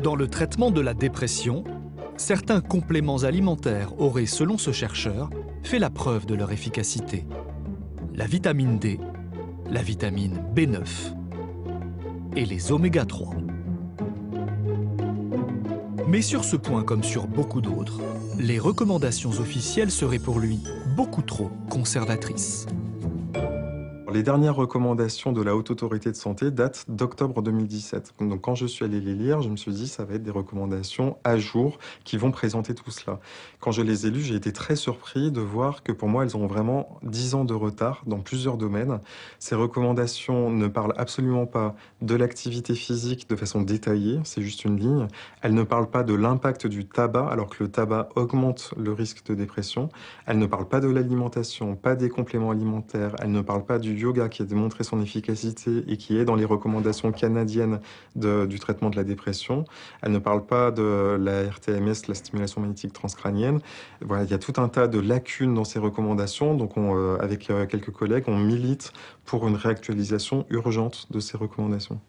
Dans le traitement de la dépression, certains compléments alimentaires auraient, selon ce chercheur, fait la preuve de leur efficacité. La vitamine D, la vitamine B9 et les oméga 3. Mais sur ce point comme sur beaucoup d'autres, les recommandations officielles seraient pour lui beaucoup trop conservatrices. Les dernières recommandations de la Haute Autorité de Santé datent d'octobre 2017. Donc quand je suis allé les lire, je me suis dit ça va être des recommandations à jour qui vont présenter tout cela. Quand je les ai lues, j'ai été très surpris de voir que pour moi, elles ont vraiment 10 ans de retard dans plusieurs domaines. Ces recommandations ne parlent absolument pas de l'activité physique de façon détaillée, c'est juste une ligne. Elles ne parlent pas de l'impact du tabac, alors que le tabac augmente le risque de dépression. Elles ne parlent pas de l'alimentation, pas des compléments alimentaires. Elles ne parlent pas du yoga qui a démontré son efficacité et qui est dans les recommandations canadiennes du traitement de la dépression. Elle ne parle pas de la RTMS, la stimulation magnétique transcrânienne. Voilà, il y a tout un tas de lacunes dans ces recommandations. Donc, avec quelques collègues, on milite pour une réactualisation urgente de ces recommandations.